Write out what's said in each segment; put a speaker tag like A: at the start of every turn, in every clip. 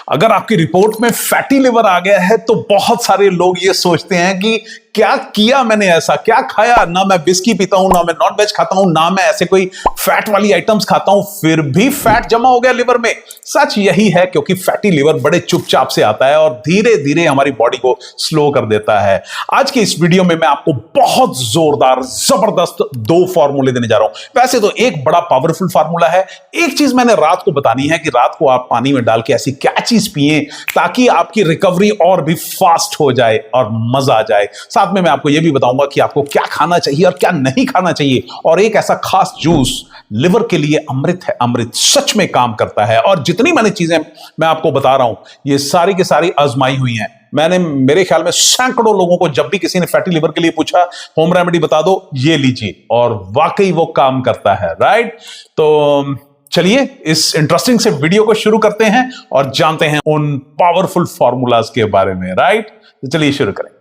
A: अगर आपकी रिपोर्ट में फैटी लिवर आ गया है तो बहुत सारे लोग ये सोचते हैं कि क्या किया मैंने, ऐसा क्या खाया, ना मैं विस्की पीता हूं, ना मैं नॉन वेज खाता हूं, ना मैं ऐसे कोई फैट वाली आइटम्स खाता हूं, फिर भी फैट जमा हो गया लिवर में। सच यही है, क्योंकि फैटी लिवर बड़े चुपचाप से आता है और धीरे धीरे हमारी बॉडी को स्लो कर देता है। आज की इस वीडियो में मैं आपको बहुत जोरदार जबरदस्त दो फॉर्मूले देने जा रहा हूं। वैसे तो एक बड़ा पावरफुल फार्मूला है, एक चीज मैंने रात को बतानी है कि रात को आप पानी में डाल के ऐसी क्या चीज पिए ताकि आपकी रिकवरी और भी फास्ट हो जाए और मजा आ जाए। साथ में मैं आपको यह भी बताऊंगा कि आपको क्या खाना चाहिए और क्या नहीं खाना चाहिए, और एक ऐसा खास जूस लिवर के लिए अमृत है, अमृत सच में काम करता है। और जितनी मैंने चीजें मैं आपको बता रहा हूं ये सारी की सारी आजमाई हुई हैं। मैंने मेरे ख्याल में सैकड़ों लोगों को जब भी किसी ने फैटी लिवर के लिए पूछा होम रेमेडी बता दो, ये लीजिए, और वाकई वो काम करता है। राइट, तो चलिए इस इंटरेस्टिंग से वीडियो को शुरू करते हैं और जानते हैं उन पावरफुल फॉर्मूलाज के बारे में। राइट, तो चलिए शुरू करें।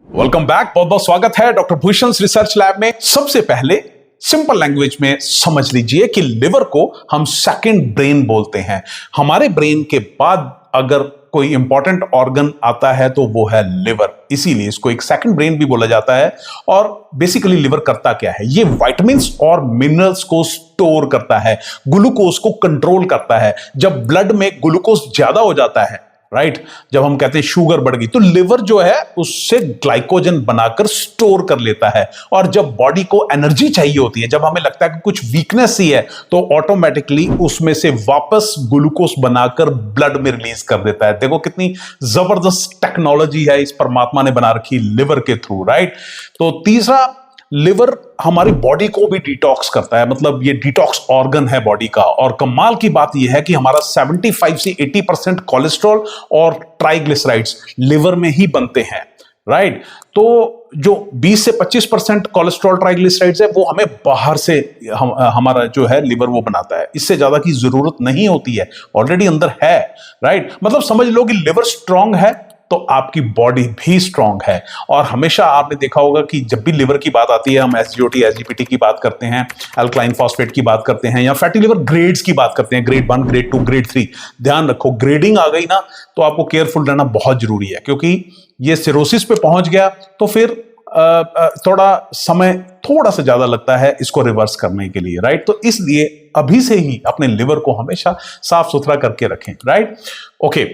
A: वेलकम बैक, बहुत बहुत स्वागत है डॉक्टर भूषण रिसर्च लैब में। सबसे पहले सिंपल लैंग्वेज में समझ लीजिए कि लिवर को हम सेकंड ब्रेन बोलते हैं। हमारे ब्रेन के बाद अगर कोई इंपॉर्टेंट ऑर्गन आता है तो वो है लिवर, इसीलिए इसको एक सेकंड ब्रेन भी बोला जाता है। और बेसिकली लिवर करता क्या है, ये विटामिन्स और मिनरल्स को स्टोर करता है, ग्लूकोज को कंट्रोल करता है। जब ब्लड में ग्लूकोज ज्यादा हो जाता है, राइट, जब हम कहते हैं शुगर बढ़ गई, तो लिवर जो है उससे ग्लाइकोजन बनाकर स्टोर कर लेता है। और जब बॉडी को एनर्जी चाहिए होती है, जब हमें लगता है कि कुछ वीकनेस ही है, तो ऑटोमेटिकली उसमें से वापस ग्लूकोज बनाकर ब्लड में रिलीज कर देता है। देखो कितनी जबरदस्त टेक्नोलॉजी है इस परमात्मा ने बना रखी लिवर के थ्रू। राइट, तो तीसरा, लिवर हमारी बॉडी को भी डिटॉक्स करता है, मतलब ये डिटॉक्स ऑर्गन है बॉडी का। और कमाल की बात यह है कि हमारा 75 से 80% कोलेस्ट्रॉल और ट्राइग्लिसराइड्स लिवर में ही बनते हैं। राइट, तो जो 20 से 25% कोलेस्ट्रॉल ट्राइग्लिसराइड्स है वो हमें बाहर से हमारा जो है लिवर वो बनाता है, इससे ज्यादा की जरूरत नहीं होती है, ऑलरेडी अंदर है। राइट, मतलब समझ लो कि लिवर स्ट्रांग है तो आपकी बॉडी भी स्ट्रांग है। और हमेशा आपने देखा होगा कि जब भी लिवर की बात आती है, हम एसजीओटी एसजीपीटी की बात करते हैं, अल्कलाइन फॉस्फेट की बात करते हैं, या फैटी लिवर ग्रेड्स की बात करते हैं, ग्रेड 1, ग्रेड 2, ग्रेड 3। ध्यान रखो, ग्रेडिंग आ गई ना तो आपको केयरफुल रहना बहुत जरूरी है, क्योंकि ये सिरोसिस पे पहुंच गया तो फिर थोड़ा समय थोड़ा सा ज्यादा लगता है इसको रिवर्स करने के लिए। राइट, तो इसलिए अभी से ही अपने लिवर को हमेशा साफ सुथरा करके रखें। राइट, ओके,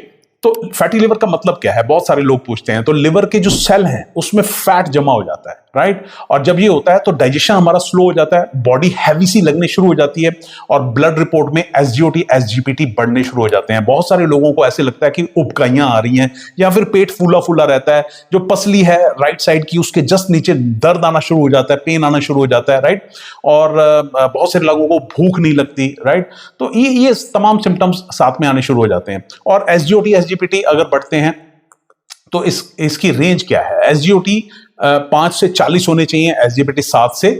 A: तो फैटी लिवर का मतलब क्या है, बहुत सारे लोग पूछते हैं। तो लिवर के जो सेल हैं उसमें फैट जमा हो जाता है। राइट, और जब ये होता है तो डाइजेशन हमारा स्लो हो जाता है, बॉडी हैवी सी लगने शुरू हो जाती है, और ब्लड रिपोर्ट में एसजीओटी एसजीपीटी बढ़ने शुरू हो जाते हैं। बहुत सारे लोगों को ऐसे लगता है कि उबकाइयां आ रही हैं, या फिर पेट फूला फूला रहता है, जो पसली है राइट साइड की उसके जस्ट नीचे दर्द आना शुरू हो जाता है, पेन आना शुरू हो जाता है। राइट, और बहुत सारे लोगों को भूख नहीं लगती। राइट, तो ये तमाम सिम्टम्स साथ में आने शुरू हो जाते हैं। और एसजीओटी एसजीपीटी अगर बढ़ते हैं तो इसकी रेंज क्या है, एसजीओटी 5 से 40 होने चाहिए, एसजीपीटी 7 से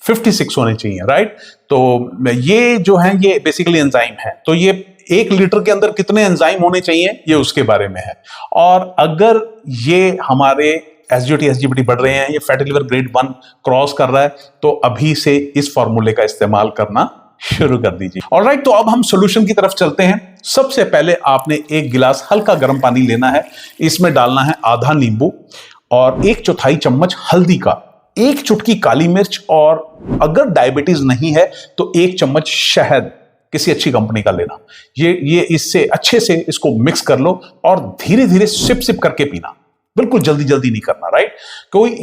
A: 56 होने चाहिए। राइट, तो ये जो है ये बेसिकली एंजाइम है, तो ये 1 लीटर के अंदर कितने एंजाइम होने चाहिए ये उसके बारे में है। और अगर ये हमारे एसजीओटी एसजीपीटी बढ़ रहे हैं, ये फैटी लिवर ग्रेड 1 क्रॉस कर रहा है, तो अभी से इस फॉर्मूले का इस्तेमाल करना शुरू कर दीजिए। ऑलराइट, तो अब हम सॉल्यूशन की तरफ चलते हैं। सबसे पहले आपने 1 गिलास हल्का गर्म पानी लेना है, इसमें डालना है आधा नींबू और 1/4 चम्मच हल्दी का, 1 चुटकी काली मिर्च, और अगर डायबिटीज नहीं है तो 1 चम्मच शहद किसी अच्छी कंपनी का लेना। ये इससे अच्छे से इसको मिक्स कर लो और धीरे धीरे सिप सिप करके पीना, बिल्कुल जल्दी जल्दी नहीं करना। राइट,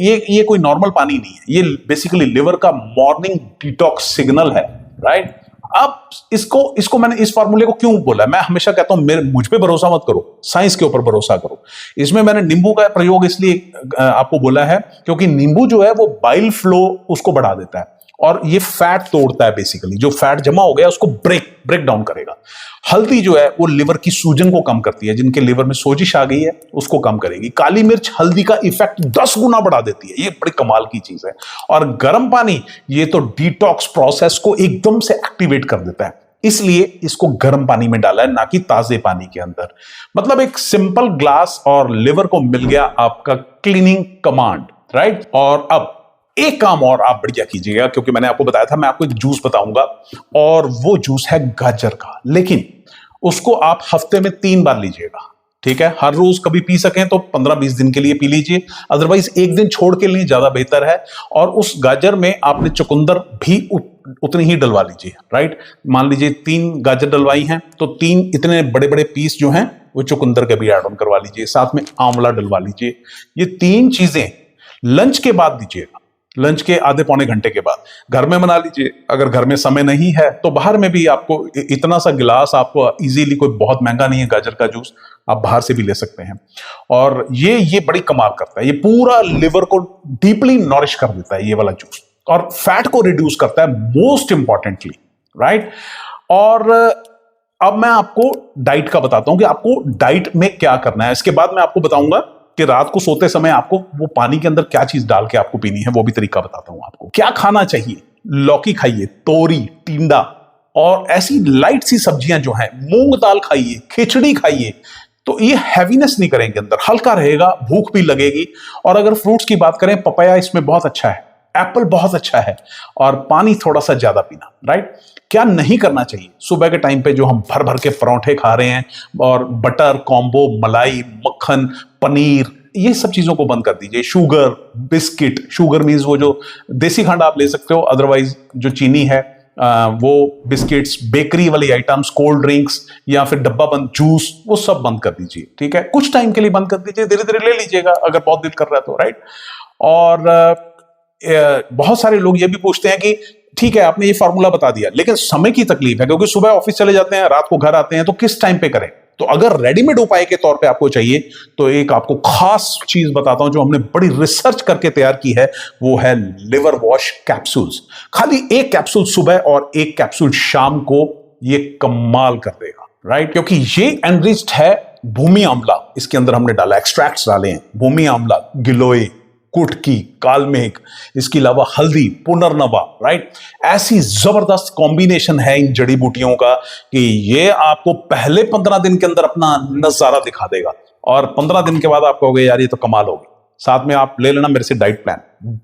A: ये कोई नॉर्मल पानी नहीं है, ये बेसिकली लिवर का मॉर्निंग डिटॉक्स सिग्नल है। राइट, अब इसको मैंने इस फॉर्मूले को क्यों बोला, मैं हमेशा कहता हूं मुझ पे भरोसा मत करो, साइंस के ऊपर भरोसा करो। इसमें मैंने नींबू का प्रयोग इसलिए आपको बोला है क्योंकि नींबू जो है वो बाइल फ्लो उसको बढ़ा देता है, और ये फैट तोड़ता है, बेसिकली जो फैट जमा हो गया उसको ब्रेक डाउन करेगा। हल्दी जो है वो लिवर की सूजन को कम करती है, जिनके लिवर में सोजिश आ गई है उसको कम करेगी। काली मिर्च हल्दी का इफेक्ट 10 गुना बढ़ा देती है, ये बड़ी कमाल की चीज है। और गर्म पानी ये तो डिटॉक्स प्रोसेस को एकदम से एक्टिवेट कर देता है, इसलिए इसको गर्म पानी में डाला है, ना कि ताजे पानी के अंदर। मतलब एक सिंपल ग्लास और लिवर को मिल गया आपका क्लीनिंग कमांड। राइट, और अब एक काम और आप बढ़िया कीजिएगा, क्योंकि मैंने आपको बताया था मैं आपको एक जूस बताऊंगा, और वो जूस है गाजर का। लेकिन उसको आप हफ्ते में 3 बार लीजिएगा, ठीक है। हर रोज कभी पी सकें तो 15-20 दिन के लिए पी लीजिए, अदरवाइज एक दिन छोड़ के लिए ज्यादा बेहतर है। और उस गाजर में आपने चुकंदर भी उतनी ही डलवा लीजिए, राइट। मान लीजिए 3 गाजर डलवाई हैं तो 3 इतने बड़े बड़े पीस जो हैं वो चुकंदर के भी ऐड ऑन करवा लीजिए, साथ में आंवला डलवा लीजिए। ये 3 चीजें लंच के बाद दीजिएगा, लंच के आधे पौने घंटे के बाद। घर में बना लीजिए, अगर घर में समय नहीं है तो बाहर में भी आपको इतना सा गिलास आपको इजीली, कोई बहुत महंगा नहीं है गाजर का जूस, आप बाहर से भी ले सकते हैं। और ये बड़ी कमाल करता है, ये पूरा लिवर को डीपली नॉरिश कर देता है ये वाला जूस, और फैट को रिड्यूस करता है मोस्ट इंपॉर्टेंटली, राइट। और अब मैं आपको डाइट का बताता हूं कि आपको डाइट में क्या करना है। इसके बाद मैं आपको बताऊंगा कि रात को सोते समय आपको वो पानी के अंदर क्या चीज डाल के आपको पीनी है, वो भी तरीका बताता हूं आपको। क्या खाना चाहिए, लौकी खाइए, तोरी, टिंडा और ऐसी लाइट सी सब्जियां जो हैं, मूंग दाल खाइए, खिचड़ी खाइए, तो ये हैवीनेस नहीं करेंगे अंदर, हल्का रहेगा, भूख भी लगेगी। और अगर फ्रूट्स की बात करें, पपाया इसमें बहुत अच्छा है, एप्पल बहुत अच्छा है, और पानी थोड़ा सा ज्यादा पीना, राइट। क्या नहीं करना चाहिए, सुबह के टाइम पे जो हम भर भर के परोंठे खा रहे हैं और बटर कॉम्बो, मलाई, मक्खन, पनीर, ये सब चीजों को बंद कर दीजिए। शुगर, बिस्किट, शुगर मीन्स वो जो देसी खंड आप ले सकते हो, अदरवाइज जो चीनी है वो बिस्किट्स, बेकरी वाली आइटम्स, कोल्ड ड्रिंक्स या फिर डब्बा बंद जूस, वो सब बंद कर दीजिए, ठीक है। कुछ टाइम के लिए बंद कर दीजिए, धीरे धीरे ले लीजिएगा अगर बहुत दिल कर रहा है तो, राइट। और बहुत सारे लोग ये भी पूछते हैं कि ठीक है आपने ये फार्मूला बता दिया, लेकिन समय की तकलीफ है, क्योंकि सुबह ऑफिस चले जाते हैं, रात को घर आते हैं, तो किस टाइम पे करें। तो अगर रेडीमेड उपाय के तौर पे आपको चाहिए तो एक आपको खास चीज बताता हूं जो हमने बड़ी रिसर्च करके तैयार की है, वो है लिवर वॉश कैप्सूल्स। खाली एक कैप्सूल सुबह और एक कैप्सूल शाम को, ये कमाल कर देगा, राइट। क्योंकि ये एनरिच्ड है भूमि आंवला, इसके अंदर हमने डाला, एक्सट्रैक्ट्स डाले हैं, भूमि आंवला, गिलोय, कुटकी, कालमेघ, इसके अलावा हल्दी, पुनर्नवा, राइट। ऐसी जबरदस्त कॉम्बिनेशन है इन जड़ी बूटियों का कि ये आपको पहले 15 दिन के अंदर अपना नजारा दिखा देगा, और 15 दिन के बाद आप कहोगे यार ये तो कमाल होगी। साथ में आप ले लेना मेरे से डाइट प्लान,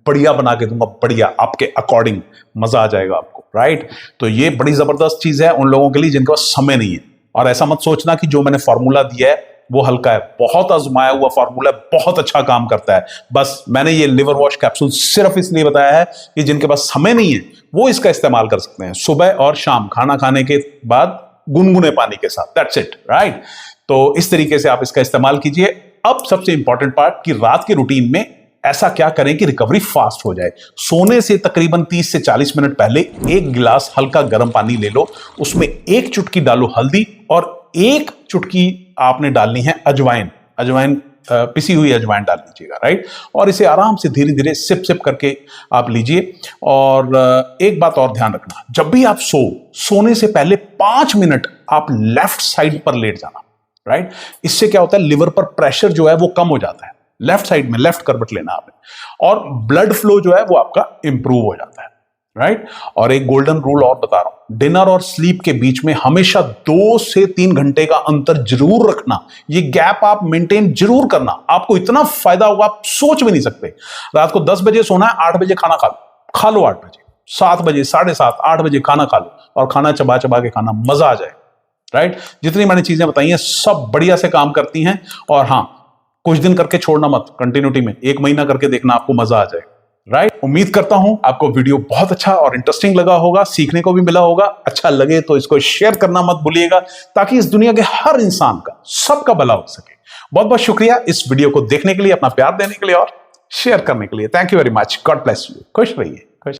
A: बढ़िया बना के दूंगा, बढ़िया आपके अकॉर्डिंग, मजा आ जाएगा आपको, राइट। तो ये बड़ी जबरदस्त चीज है उन लोगों के लिए जिनके पास समय नहीं है। और ऐसा मत सोचना कि जो मैंने फॉर्मूला दिया है वो हल्का है, बहुत आजमाया हुआ फॉर्मूला, बहुत अच्छा काम करता है। बस मैंने ये लिवर वॉश कैप्सूल सिर्फ इसलिए बताया है कि जिनके पास समय नहीं है वो इसका इस्तेमाल कर सकते हैं, सुबह और शाम खाना खाने के बाद गुनगुने पानी के साथ, दैट्स इट, राइट। तो इस तरीके से आप इसका इस्तेमाल कीजिए। अब सबसे इंपॉर्टेंट पार्ट कि रात के रूटीन में ऐसा क्या करें कि रिकवरी फास्ट हो जाए। सोने से तकरीबन 30 से 40 मिनट पहले 1 गिलास हल्का गर्म पानी ले लो, उसमें 1 चुटकी डालो हल्दी, और 1 चुटकी आपने डालनी है अजवाइन, पिसी हुई अजवाइन डाल लीजिएगा, राइट। और इसे आराम से धीरे धीरे सिप सिप करके आप लीजिए। और एक बात और ध्यान रखना, जब भी आप सोने से पहले 5 मिनट आप लेफ्ट साइड पर लेट जाना, राइट। इससे क्या होता है, लिवर पर प्रेशर जो है वो कम हो जाता है, लेफ्ट साइड में लेफ्ट करवट लेना आपने, और ब्लड फ्लो जो है वो आपका इंप्रूव हो जाता है, राइट। और एक गोल्डन रूल और बता रहा हूं, डिनर और स्लीप के बीच में हमेशा 2 से 3 घंटे का अंतर जरूर रखना। ये गैप आप मेंटेन जरूर करना, आपको इतना फायदा होगा आप सोच भी नहीं सकते। रात को 10 बजे सोना है, 8 बजे खाना खा लो 8 बजे, 7 बजे, 7:30, 8 बजे खाना खा लो, और खाना चबा चबा के खाना, मजा आ जाए, राइट। जितनी मैंने चीजें बताई हैं सब बढ़िया से काम करती हैं। और हाँ, कुछ दिन करके छोड़ना मत, कंटिन्यूटी में 1 महीना करके देखना, आपको मजा आ जाए, राइट। उम्मीद करता हूं आपको वीडियो बहुत अच्छा और इंटरेस्टिंग लगा होगा, सीखने को भी मिला होगा। अच्छा लगे तो इसको शेयर करना मत भूलिएगा, ताकि इस दुनिया के हर इंसान का, सबका भला हो सके। बहुत बहुत शुक्रिया इस वीडियो को देखने के लिए, अपना प्यार देने के लिए और शेयर करने के लिए। Thank you very much, God bless you, खुश रहिए।